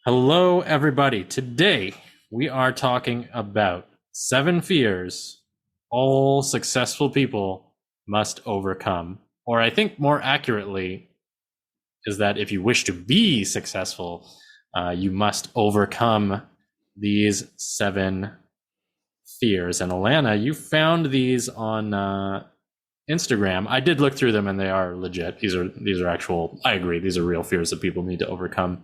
Hello, everybody. Today we are talking about 7 fears all successful people must overcome. Or I think more accurately is that if you wish to be successful, you must overcome these 7 fears. And Alana, you found these on Instagram. I did look through them, and they are legit. These are actual. I agree. These are real fears that people need to overcome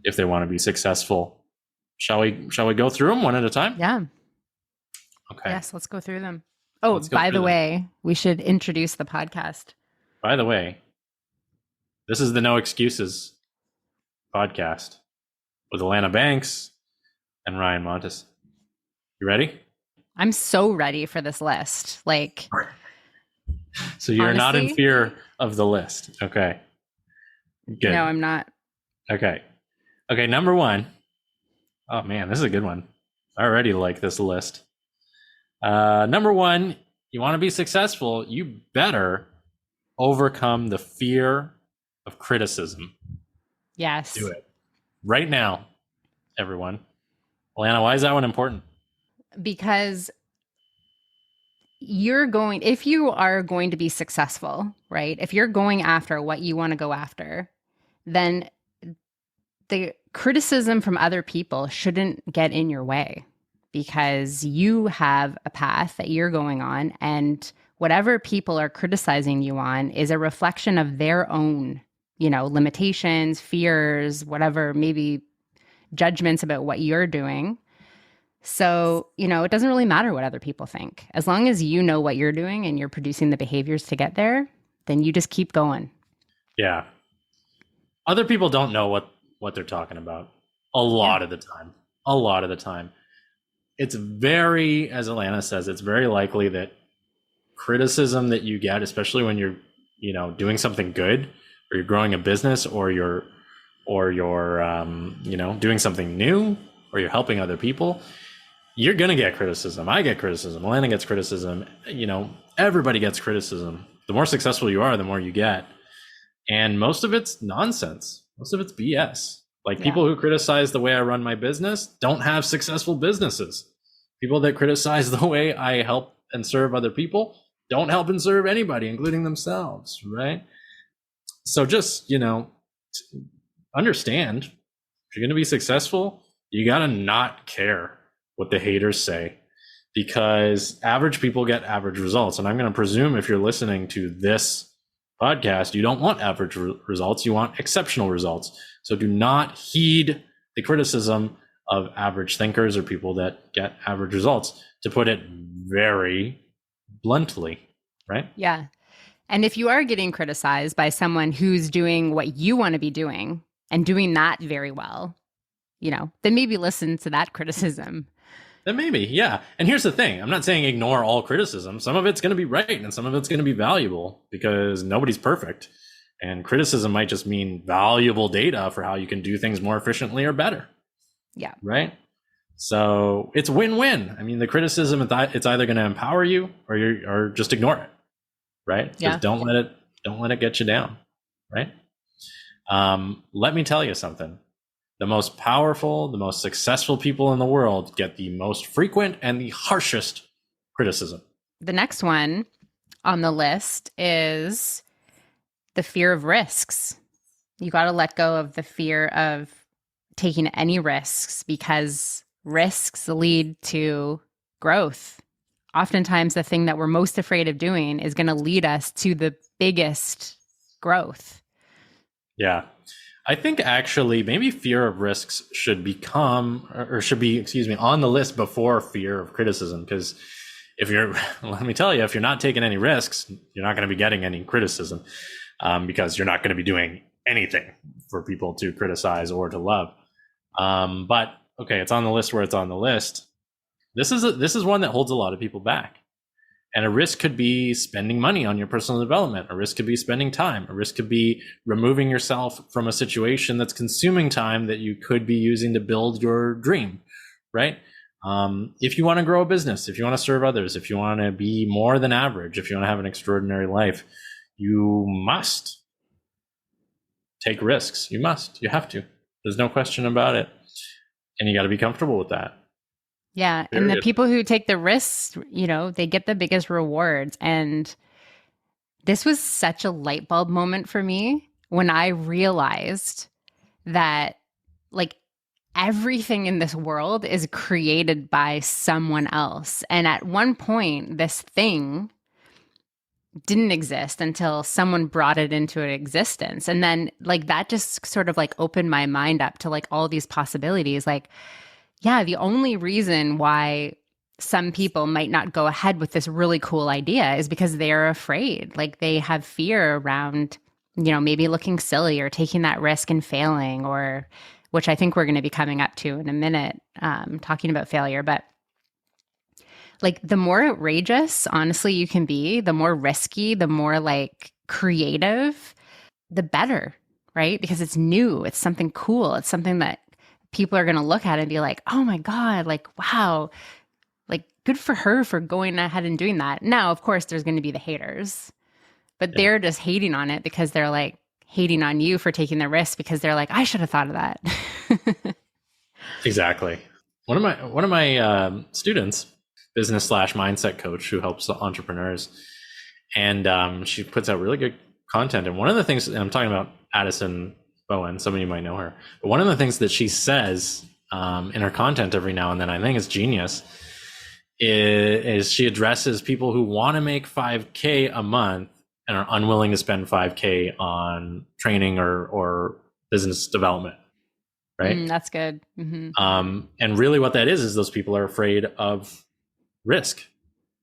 if they want to be successful. Shall we go through them one at a time? Yeah. Okay. Yes, let's go through them. Oh, by the way, we should introduce the podcast. By the way, this is the No Excuses podcast with Alana Banks and Ryan Montes. You ready? I'm so ready for this list. So you're honestly, not in fear of the list. Okay. Good. No, I'm not. Okay. Okay, number 1. Oh man, this is a good one. I already like this list. Number 1, you want to be successful, you better overcome the fear of criticism. Yes. Do it. Right now, everyone. Alana, why is that one important? Because if you are going to be successful, right? If you're going after what you want to go after, then the criticism from other people shouldn't get in your way, because you have a path that you're going on, and whatever people are criticizing you on is a reflection of their own, limitations, fears, whatever, maybe judgments about what you're doing. So, it doesn't really matter what other people think. As long as you know what you're doing and you're producing the behaviors to get there, then you just keep going. Yeah. Other people don't know what they're talking about a lot of the time. A lot of the time. It's very, as Alana says, it's very likely that criticism that you get, especially when you're, doing something good, or you're growing a business, or you're doing something new, or you're helping other people, you're going to get criticism. I get criticism. Alana gets criticism. Everybody gets criticism. The more successful you are, the more you get. And most of it's nonsense. Most of it's BS. People who criticize the way I run my business don't have successful businesses. People that criticize the way I help and serve other people don't help and serve anybody, including themselves, right? So just, understand, if you're going to be successful, you got to not care what the haters say, because average people get average results. And I'm going to presume if you're listening to this podcast, you don't want average results, you want exceptional results. So do not heed the criticism of average thinkers or people that get average results, to put it very bluntly, right? Yeah. And if you are getting criticized by someone who's doing what you want to be doing and doing that very well, then maybe listen to that criticism. Then maybe, yeah. And here's the thing. I'm not saying ignore all criticism. Some of it's going to be right, and some of it's going to be valuable, because nobody's perfect. And criticism might just mean valuable data for how you can do things more efficiently or better. Yeah. Right? So it's win-win. I mean, the criticism, it's either going to empower you, or just ignore it. Right? Yeah. Just don't let it get you down. Right? Let me tell you something. The most powerful, the most successful people in the world get the most frequent and the harshest criticism. The next one on the list is the fear of risks. You got to let go of the fear of taking any risks, because risks lead to growth. Oftentimes, the thing that we're most afraid of doing is going to lead us to the biggest growth. Yeah. I think actually maybe fear of risks should be on the list before fear of criticism. Because let me tell you, if you're not taking any risks, you're not going to be getting any criticism, because you're not going to be doing anything for people to criticize or to love. But okay, it's on the list where it's on the list. This is one that holds a lot of people back. And a risk could be spending money on your personal development. A risk could be spending time. A risk could be removing yourself from a situation that's consuming time that you could be using to build your dream, right? If you want to grow a business, if you want to serve others, if you want to be more than average, if you want to have an extraordinary life, you must take risks. You have to. There's no question about it. And you got to be comfortable with that. Yeah. And the Period. people who take the risks, they get the biggest rewards. And this was such a light bulb moment for me when I realized that, like, everything in this world is created by someone else. And at one point, this thing didn't exist until someone brought it into existence. And then, like, that just sort of like opened my mind up to like all these possibilities. Like, yeah, the only reason why some people might not go ahead with this really cool idea is because they're afraid. Like, they have fear around, maybe looking silly or taking that risk and failing, or which I think we're going to be coming up to in a minute, talking about failure. But like, the more outrageous, honestly, you can be, the more risky, the more like creative, the better, right? Because it's new, it's something cool, it's something that people are going to look at and be like, oh my God, like, wow, like, good for her for going ahead and doing that. Now, of course, there's going to be the haters, but they're just hating on it because they're like hating on you for taking the risk because they're like, I should have thought of that. Exactly. One of my students, business/mindset coach, who helps entrepreneurs, and she puts out really good content. And one of the things, and I'm talking about Addison Bowen, some of you might know her, but one of the things that she says in her content every now and then, I think is genius, is she addresses people who want to make 5K a month and are unwilling to spend 5K on training or business development. Right. That's good. Mm-hmm. And really what that is those people are afraid of risk.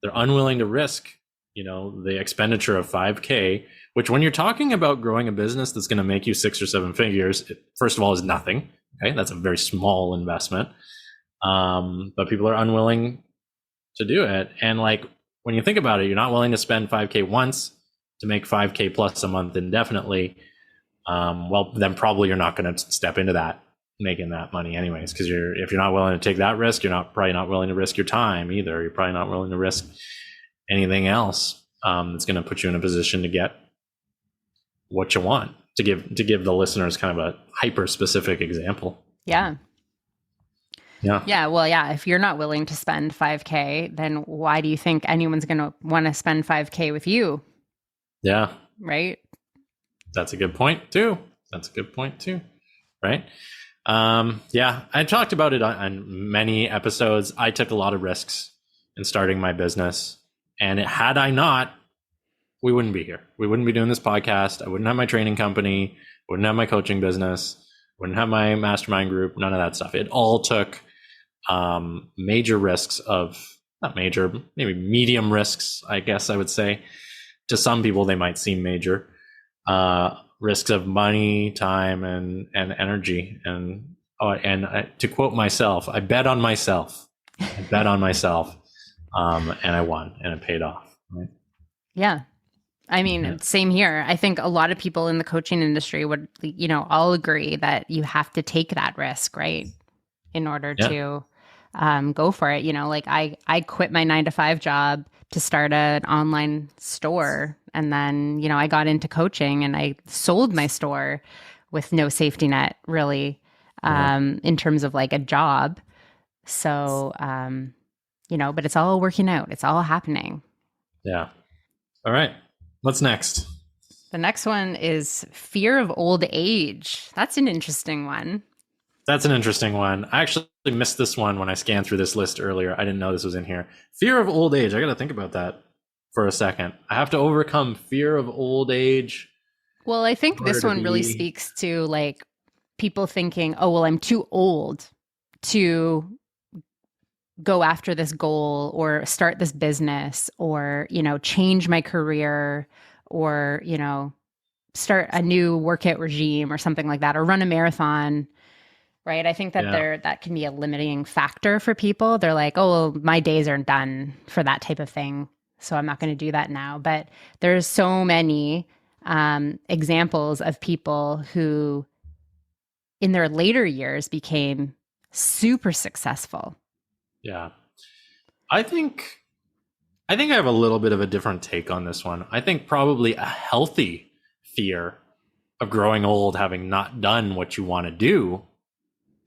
They're unwilling to risk, the expenditure of 5K, which when you're talking about growing a business that's going to make you 6 or 7 figures, it, first of all, is nothing. Okay. That's a very small investment. But people are unwilling to do it. And like, when you think about it, you're not willing to spend 5K once to make 5K plus a month indefinitely. Well, then probably you're not going to step into that, making that money anyways, because if you're not willing to take that risk, you're probably not willing to risk your time either. You're probably not willing to risk anything else that's going to put you in a position to get what you want. To give the listeners kind of a hyper specific example. Yeah. Well, yeah, if you're not willing to spend 5K, then why do you think anyone's going to want to spend 5K with you? Yeah. Right. That's a good point too. Right. I talked about it on many episodes. I took a lot of risks in starting my business, and had I not, we wouldn't be here. We wouldn't be doing this podcast. I wouldn't have my training company, wouldn't have my coaching business, wouldn't have my mastermind group, none of that stuff. It all took major risks of, not major, maybe medium risks, I guess I would say. To some people, they might seem major. Risks of money, time, and energy. And to quote myself, I bet on myself. And I won, and it paid off. Right? Yeah. I mean, same here. I think a lot of people in the coaching industry would, all agree that you have to take that risk, right? In order to go for it. Like I quit my 9-to-5 job to start an online store. And then, I got into coaching and I sold my store with no safety net, really, in terms of like a job. So, but it's all working out. It's all happening. Yeah. All right. What's next? The next one is fear of old age. That's an interesting one. I actually missed this one when I scanned through this list earlier. I didn't know this was in here. Fear of old age. I got to think about that for a second. I have to overcome fear of old age. Well, I think this one really speaks to like people thinking, oh, well, I'm too old to go after this goal or start this business or, change my career or, start a new workout regime or something like that, or run a marathon. Right. I think that that can be a limiting factor for people. They're like, oh, well, my days aren't done for that type of thing, so I'm not going to do that now. But there's so many examples of people who in their later years became super successful. Yeah. I think I have a little bit of a different take on this one. I think probably a healthy fear of growing old, having not done what you want to do,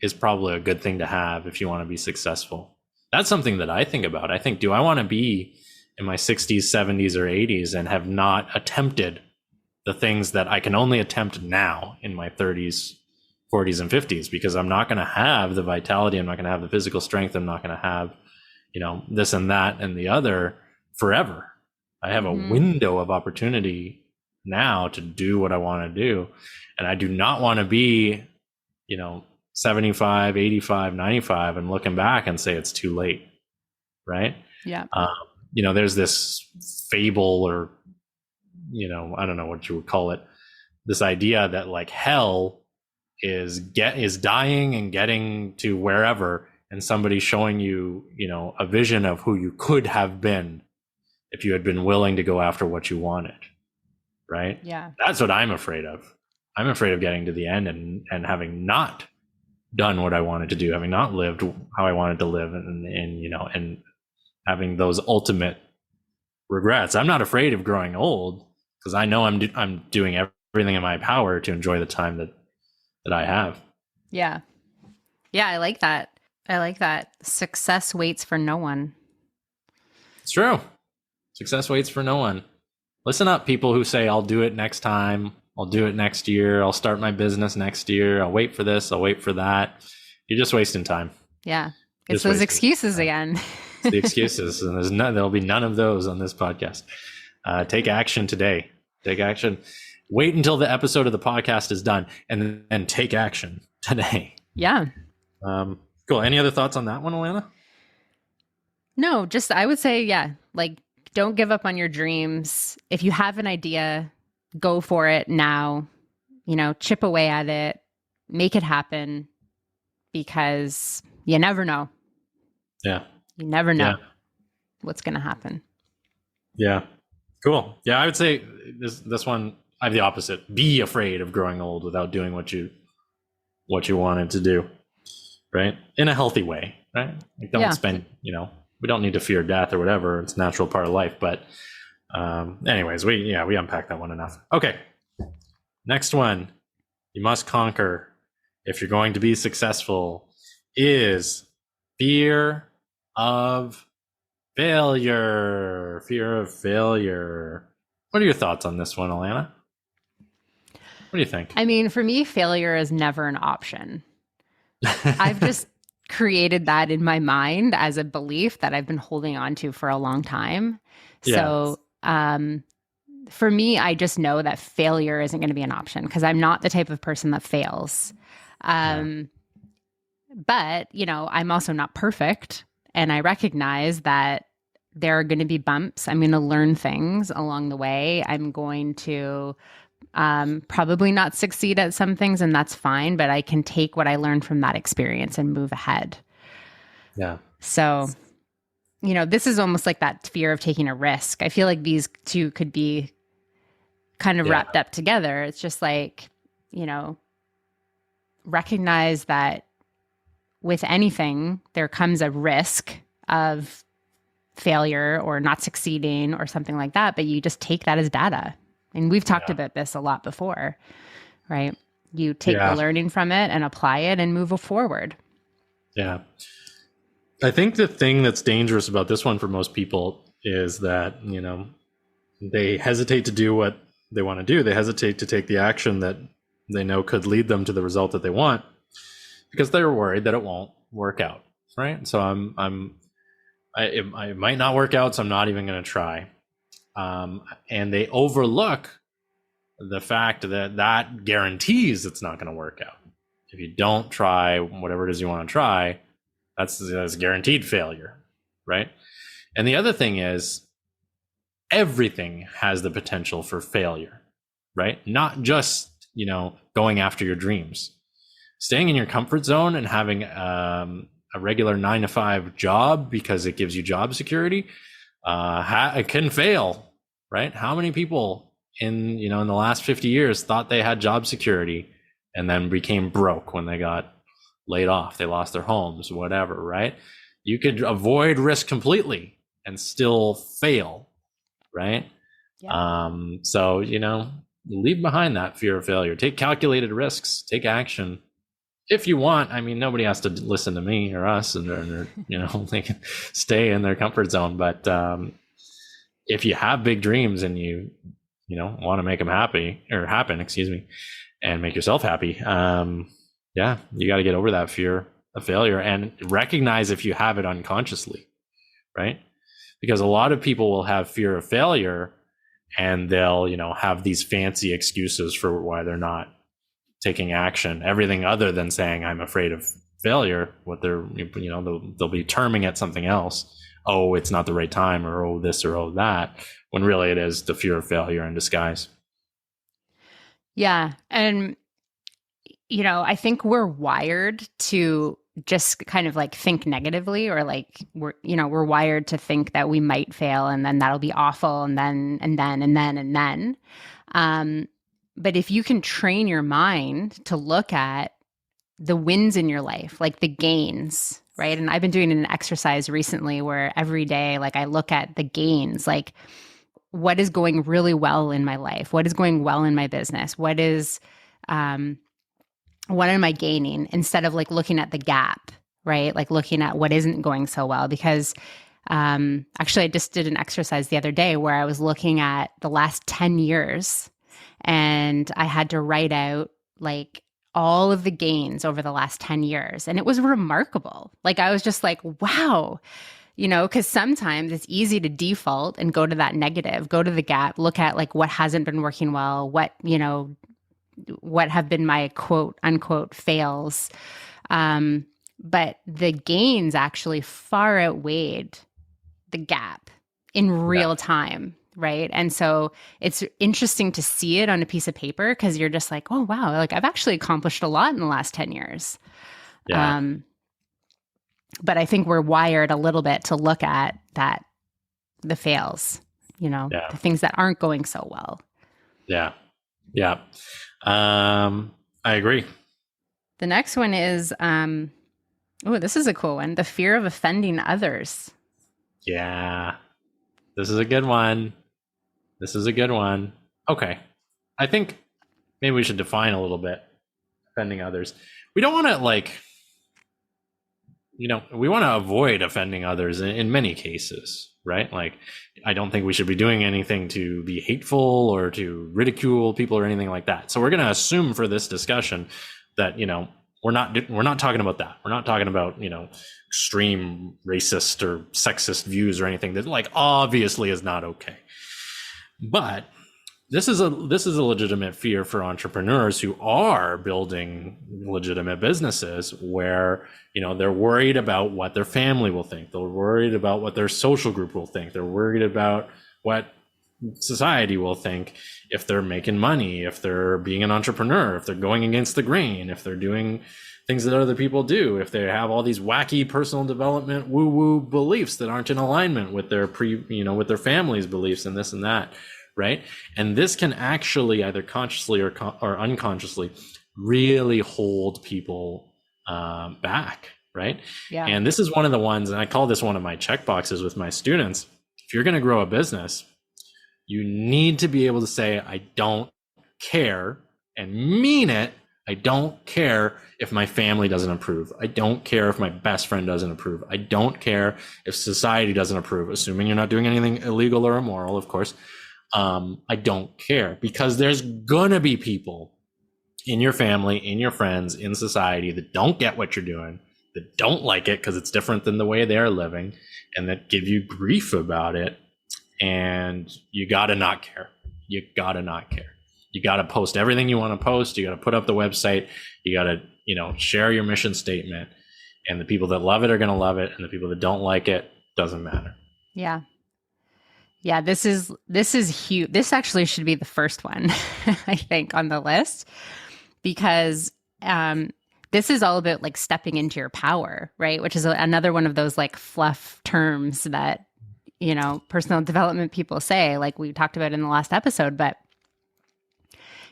is probably a good thing to have if you want to be successful. That's something that I think about. I think, do I want to be in my 60s, 70s, or 80s and have not attempted the things that I can only attempt now in my 30s, 40s, and 50s? Because I'm not going to have the vitality, I'm not going to have the physical strength, I'm not going to have, this and that and the other forever. I have a window of opportunity now to do what I want to do. And I do not want to be, 75, 85, 95 and looking back and say it's too late. Right. Yeah. There's this fable, or, I don't know what you would call it. This idea that like hell is dying and getting to wherever, and somebody showing you, a vision of who you could have been if you had been willing to go after what you wanted. Right. Yeah. That's what I'm afraid of. I'm afraid of getting to the end and having not done what I wanted to do, having not lived how I wanted to live, and having those ultimate regrets. I'm not afraid of growing old because I know I'm doing everything in my power to enjoy the time that I have. Yeah. Yeah, I like that. Success waits for no one. It's true. Success waits for no one. Listen up, people who say, I'll do it next time. I'll do it next year. I'll start my business next year. I'll wait for this. I'll wait for that. You're just wasting time. Yeah. It's those excuses again. It's the excuses. And there'll be none of those on this podcast. Take action today. Take action. Wait until the episode of the podcast is done and then take action today. Yeah. Cool. Any other thoughts on that one, Alana? No, just I would say, yeah, like don't give up on your dreams. If you have an idea, go for it now, chip away at it, make it happen, because you never know. Yeah. You never know what's going to happen. Yeah. Cool. Yeah. I would say this one, I have the opposite. Be afraid of growing old without doing what you wanted to do. Right. In a healthy way. Right. Like don't spend, we don't need to fear death or whatever. It's a natural part of life. But anyways, we unpacked that one enough. Okay. Next one you must conquer if you're going to be successful is fear of failure. Fear of failure. What are your thoughts on this one, Alana? What do you think? I mean, for me, failure is never an option. I've just created that in my mind as a belief that I've been holding on to for a long time. So, for me, I just know that failure isn't going to be an option because I'm not the type of person that fails. But, I'm also not perfect. And I recognize that there are going to be bumps. I'm going to learn things along the way. I'm going to probably not succeed at some things, and that's fine. But I can take what I learned from that experience and move ahead. Yeah. So, this is almost like that fear of taking a risk. I feel like these two could be kind of wrapped up together. It's just like, recognize that with anything, there comes a risk of failure or not succeeding or something like that, but you just take that as data. And we've talked about this a lot before, right? You take the learning from it and apply it and move forward. Yeah. I think the thing that's dangerous about this one for most people is that, they hesitate to do what they want to do. They hesitate to take the action that they know could lead them to the result that they want because they're worried that it won't work out. Right. So I might not work out, so I'm not even going to try. And they overlook the fact that guarantees it's not going to work out. If you don't try whatever it is you want to try, that's guaranteed failure, right? And the other thing is everything has the potential for failure, right? Not just, going after your dreams. Staying in your comfort zone and having a regular 9-to-5 job because it gives you job security, it can fail, right? How many people in the last 50 years thought they had job security and then became broke when they got laid off? They lost their homes, whatever, right? You could avoid risk completely and still fail, right? Yeah. So, leave behind that fear of failure. Take calculated risks, take action, if you want, I mean, nobody has to listen to me or us, and they can stay in their comfort zone. But if you have big dreams and want to make them happen, excuse me, and make yourself happy, yeah, you got to get over that fear of failure and recognize if you have it unconsciously, right? Because a lot of people will have fear of failure, and they'll have these fancy excuses for why they're not taking action, everything other than saying I'm afraid of failure. What they'll be terming it something else. Oh, it's not the right time, or oh this, or oh that, when really it is the fear of failure in disguise. Yeah. And, I think we're wired to just kind of like think negatively, or like we're wired to think that we might fail and then that'll be awful. And then, and then, and then, and then. But if you can train your mind to look at the wins in your life, like the gains, right? And I've been doing an exercise recently where every day, like I look at the gains, like what is going really well in my life? What is going well in my business? What am I gaining, instead of like looking at the gap, right? Like looking at what isn't going so well. Because actually, I just did an exercise the other day where I was looking at the last 10 years, and I had to write out like all of the gains over the last 10 years. And it was remarkable. Like, I was just like, wow, because sometimes it's easy to default and go to that negative, go to the gap, look at like what hasn't been working well, what have been my quote unquote fails. But the gains actually far outweighed the gap in real time. Right. And so it's interesting to see it on a piece of paper, because you're just like, oh, wow, like I've actually accomplished a lot in the last 10 years. Yeah. But I think we're wired a little bit to look at the fails, the things that aren't going so well. Yeah. Yeah. I agree. The next one is, this is a cool one. The fear of offending others. Yeah. This is a good one. Okay. I think maybe we should define a little bit offending others. We don't want to we want to avoid offending others in many cases, right? Like, I don't think we should be doing anything to be hateful or to ridicule people or anything like that. So we're going to assume for this discussion that, we're not talking about that. We're not talking about, extreme racist or sexist views or anything that like obviously is not okay. But this is a legitimate fear for entrepreneurs who are building legitimate businesses, where they're worried about what their family will think, they're worried about what their social group will think, they're worried about what society will think if they're making money, if they're being an entrepreneur, if they're going against the grain, if they're doing things that other people do, if they have all these wacky personal development woo-woo beliefs that aren't in alignment with their with their family's beliefs and this and that, right? And this can actually either consciously or unconsciously really hold people back, right? Yeah. And this is one of the ones, and I call this one of my check boxes with my students. If you're going to grow a business, you need to be able to say, I don't care, and mean it. I don't care if my family doesn't approve. I don't care if my best friend doesn't approve. I don't care if society doesn't approve, assuming you're not doing anything illegal or immoral, of course. I don't care, because there's gonna be people in your family, in your friends, in society that don't get what you're doing, that don't like it because it's different than the way they're living, and that give you grief about it. And you gotta not care. You gotta post everything you want to post. You gotta put up the website. You gotta, share your mission statement. And the people that love it are gonna love it, and the people that don't like it, doesn't matter. Yeah. Yeah, this is huge. This actually should be the first one, I think, on the list, because this is all about like stepping into your power, right? Which is another one of those like fluff terms that, personal development people say, like we talked about in the last episode. But,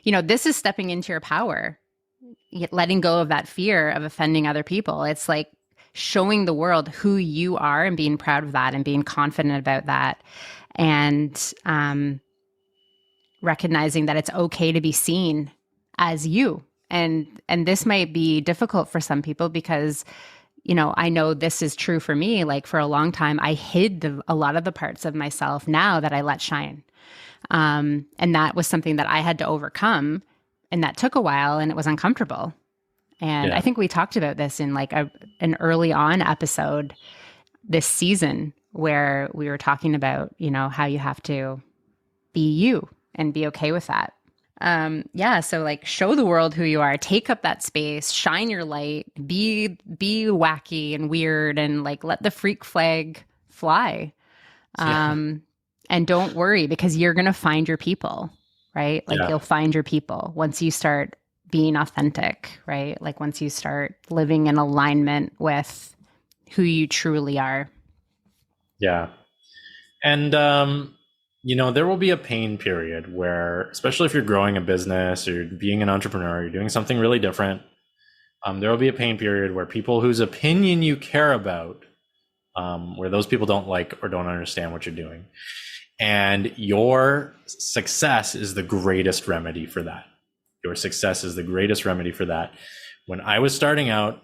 this is stepping into your power, letting go of that fear of offending other people. It's like showing the world who you are and being proud of that and being confident about that. And recognizing that it's okay to be seen as you And this might be difficult for some people because, I know this is true for me. Like for a long time, I hid a lot of the parts of myself now that I let shine. And that was something that I had to overcome, and that took a while, and it was uncomfortable. And I Yeah. think we talked about this in like an early on episode this season where we were talking about, how you have to be you and be okay with that. Yeah, so like show the world who you are, take up that space, shine your light, be wacky and weird, and like let the freak flag fly. Yeah. Um, and don't worry, because you're going to find your people, right? Like Yeah. you'll find your people once you start being authentic, right? Like once you start living in alignment with who you truly are. Yeah. And, there will be a pain period where, especially if you're growing a business or you're being an entrepreneur, you're doing something really different. There will be a pain period where people whose opinion you care about, where those people don't like or don't understand what you're doing. And your success is the greatest remedy for that. Your success is the greatest remedy for that. When I was starting out,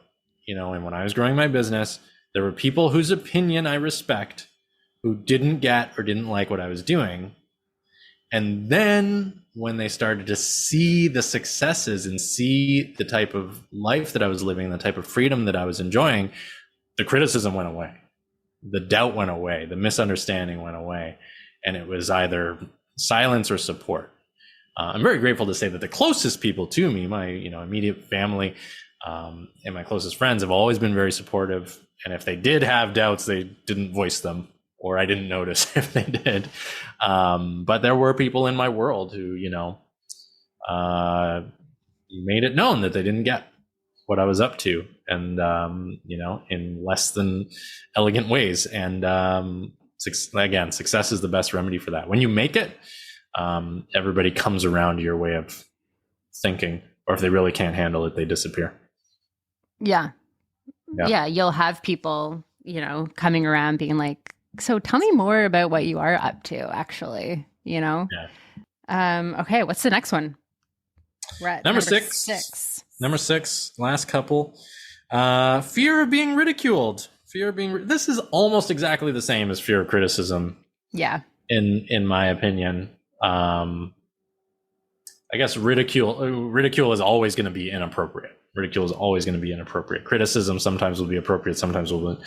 and when I was growing my business, there were people whose opinion I respect who didn't get or didn't like what I was doing. And then when they started to see the successes and see the type of life that I was living, the type of freedom that I was enjoying, the criticism went away. The doubt went away. The misunderstanding went away. And it was either silence or support. I'm very grateful to say that the closest people to me, my immediate family, and my closest friends have always been very supportive. And if they did have doubts, they didn't voice them, or I didn't notice if they did. But there were people in my world who, made it known that they didn't get what I was up to, and in less than elegant ways. And again, success is the best remedy for that. When you make it, everybody comes around to your way of thinking, or if they really can't handle it, they disappear. Yeah. Yeah. You'll have people, coming around being like, so tell me more about what you are up to, actually, Yeah. Okay. What's the next one? We're at Number six. Number 6, last couple. Fear of being ridiculed. This is almost exactly the same as fear of criticism. Yeah. In my opinion. I guess ridicule is always going to be inappropriate. Ridicule is always going to be inappropriate. Criticism sometimes will be appropriate, sometimes will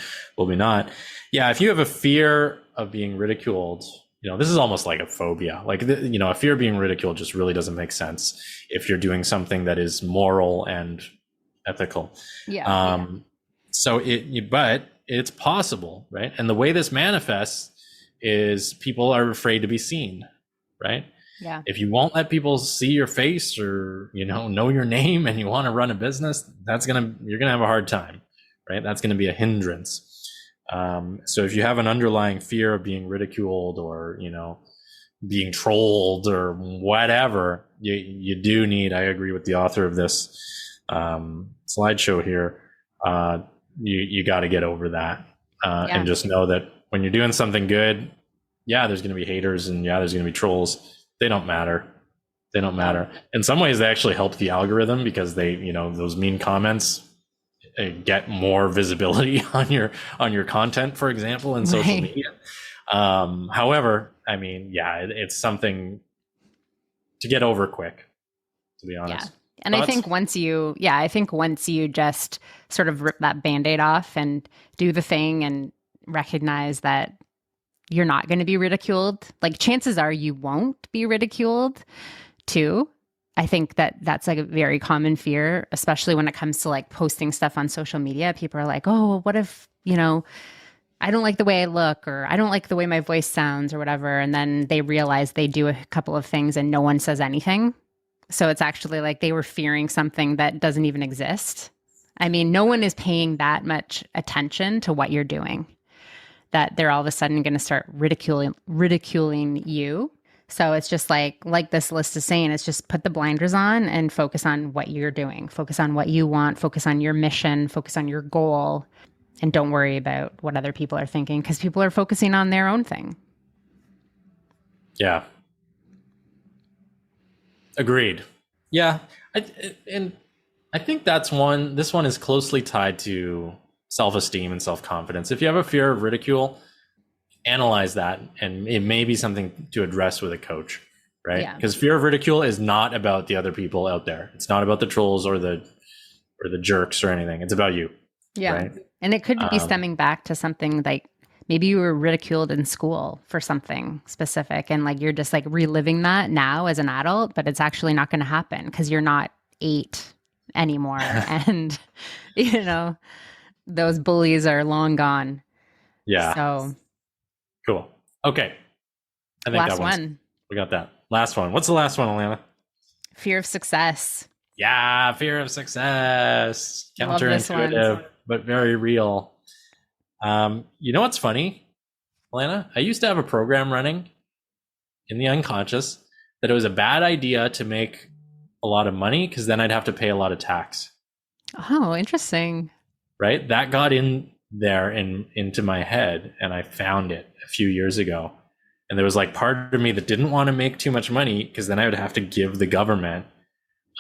be not. Yeah, if you have a fear of being ridiculed, this is almost like a phobia. Like, a fear of being ridiculed just really doesn't make sense if you're doing something that is moral and ethical. Yeah. But it's possible, right? And the way this manifests is people are afraid to be seen, right? Yeah. If you won't let people see your face or, know your name, and you want to run a business, you're going to have a hard time, right? That's going to be a hindrance. So if you have an underlying fear of being ridiculed or, being trolled or whatever, you do need, I agree with the author of this slideshow here, you got to get over that and just know that when you're doing something good, there's going to be haters, and there's going to be trolls. They don't matter. In some ways, they actually help the algorithm, because they, those mean comments get more visibility on your content, for example, in social media. However, I mean, it's something to get over quick, to be honest. Yeah. And I think once you just sort of rip that Band-Aid off and do the thing and recognize that you're not going to be ridiculed, like chances are you won't be ridiculed too. I think that's like a very common fear, especially when it comes to like posting stuff on social media. People are like, oh, what if, I don't like the way I look, or I don't like the way my voice sounds, or whatever. And then they realize they do a couple of things and no one says anything. So it's actually like they were fearing something that doesn't even exist. I mean, no one is paying that much attention to what you're doing, that they're all of a sudden going to start ridiculing you. So it's just like this list is saying, it's just put the blinders on and focus on what you're doing. Focus on what you want. Focus on your mission. Focus on your goal. And don't worry about what other people are thinking, because people are focusing on their own thing. Yeah. Agreed. Yeah. And I think that's one. This one is closely tied to self-esteem and self-confidence. If you have a fear of ridicule, analyze that, and it may be something to address with a coach, right? Yeah. Because fear of ridicule is not about the other people out there. It's not about the trolls or the jerks or anything. It's about you, Yeah. right? And it could be Um, stemming back to something like maybe you were ridiculed in school for something specific and like you're just like reliving that now as an adult, but it's actually not going to happen because you're not 8 anymore. And, you know, those bullies are long gone. yeah, So, cool. Okay, I think that last one's one, we got that. Last one. What's the last one, Alana? fear of success. Yeah, fear of success. Love this one. Counterintuitive, but very real. You know what's funny, Alana? I used to have a program running in the unconscious that it was a bad idea to make a lot of money because then I'd have to pay a lot of tax. Oh, interesting. Right? That got in there and into my head, and I found it a few years ago. And there was like part of me that didn't want to make too much money because then I would have to give the government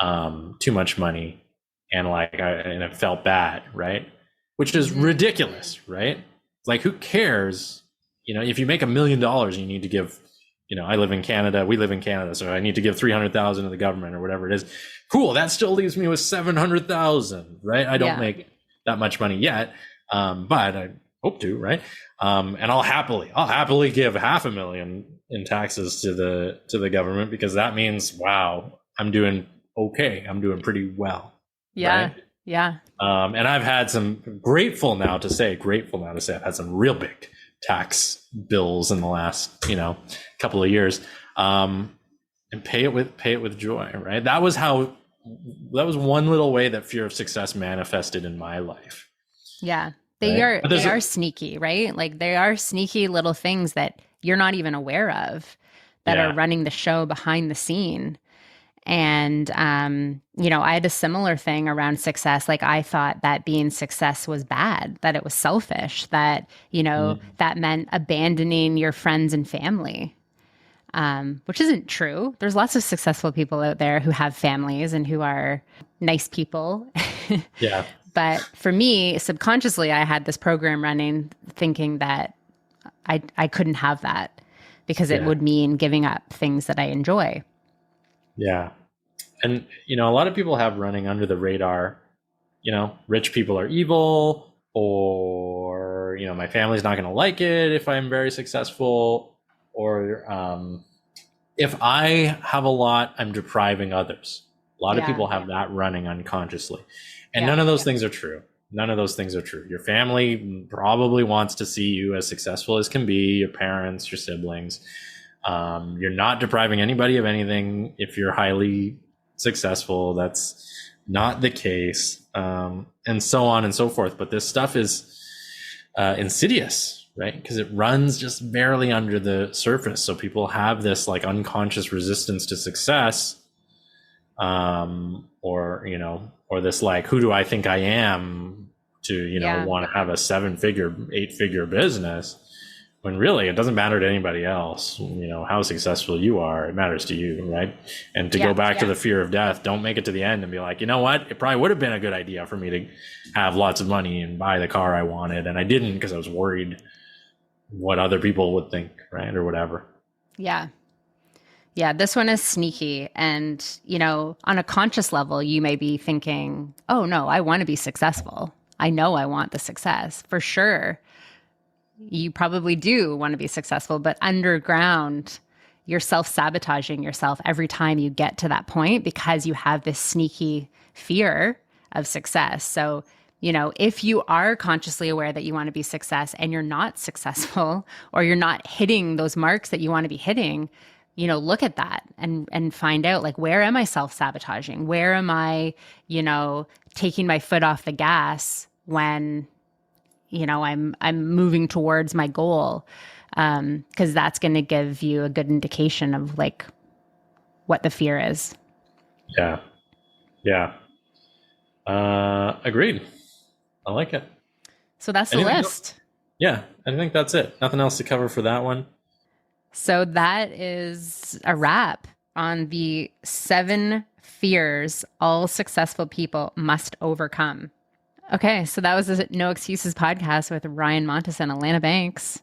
too much money, and and it felt bad, right? Which is ridiculous, right? Like, who cares? If you make $1 million, you need to give. I live in Canada. We live in Canada, so I need to give 300,000 to the government or whatever it is. Cool. That still leaves me with 700,000, right? I don't make that much money yet, but I hope to, right? And I'll happily give 500,000 in taxes to the government because that means, wow, I'm doing okay. I'm doing pretty well. Yeah. Right? Yeah. And I've had some grateful now to say I've had some real big tax bills in the last, couple of years. And pay it with joy, right? That was one little way that fear of success manifested in my life. Yeah. Right? They are sneaky, right? Like they are sneaky little things that you're not even aware of that are running the show behind the scene. And, I had a similar thing around success. Like I thought that being success was bad, that it was selfish, that, that meant abandoning your friends and family, which isn't true. There's lots of successful people out there who have families and who are nice people. Yeah. But for me, subconsciously, I had this program running thinking that I couldn't have that because it would mean giving up things that I enjoy. Yeah. And, a lot of people have running under the radar, rich people are evil, or, my family's not going to like it if I'm very successful, or if I have a lot, I'm depriving others. A lot of people have that running unconsciously. And none of those things are true. None of those things are true. Your family probably wants to see you as successful as can be, your parents, your siblings. You're not depriving anybody of anything if you're highly successful. That's not the case, and so on and so forth. But this stuff is insidious, right? Because it runs just barely under the surface. So people have this like unconscious resistance to success, or this like, who do I think I am to want to have a 7-figure, 8-figure business, when really it doesn't matter to anybody else. How successful you are, it matters to you, right? And to go back to the fear of death, don't make it to the end and be like, you know what, it probably would have been a good idea for me to have lots of money and buy the car I wanted, and I didn't because I was worried what other people would think, right? Or whatever. Yeah, this one is sneaky. And, on a conscious level, you may be thinking, oh, no, I want to be successful. I know I want the success for sure. You probably do want to be successful, but underground, you're self-sabotaging yourself every time you get to that point because you have this sneaky fear of success. So, if you are consciously aware that you want to be success and you're not successful or you're not hitting those marks that you want to be hitting, look at that and find out, like, where am I self-sabotaging? Where am I, taking my foot off the gas when, I'm moving towards my goal? Because that's going to give you a good indication of like what the fear is. Yeah. Agreed. I like it. So that's the list. Yeah, I think that's it. Nothing else to cover for that one. So that is a wrap. on the 7 fears all successful people must overcome. Okay, so that was the No Excuses podcast with Ryan Montes and Alana Banks.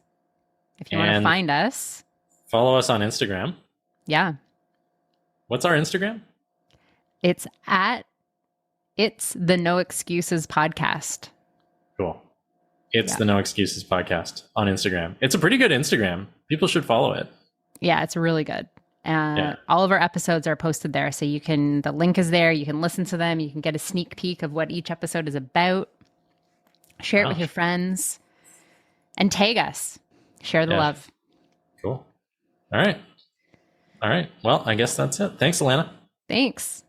If you want to And find us, follow us on Instagram. yeah, What's our Instagram? it's the No Excuses podcast. Cool. It's the No Excuses podcast on Instagram. It's a pretty good Instagram. People should follow it. Yeah, it's really good. All of our episodes are posted there. So the link is there. You can listen to them. You can get a sneak peek of what each episode is about. Share it with your friends and tag us. Share the love. Cool. All right. Well, I guess that's it. Thanks, Alana. Thanks.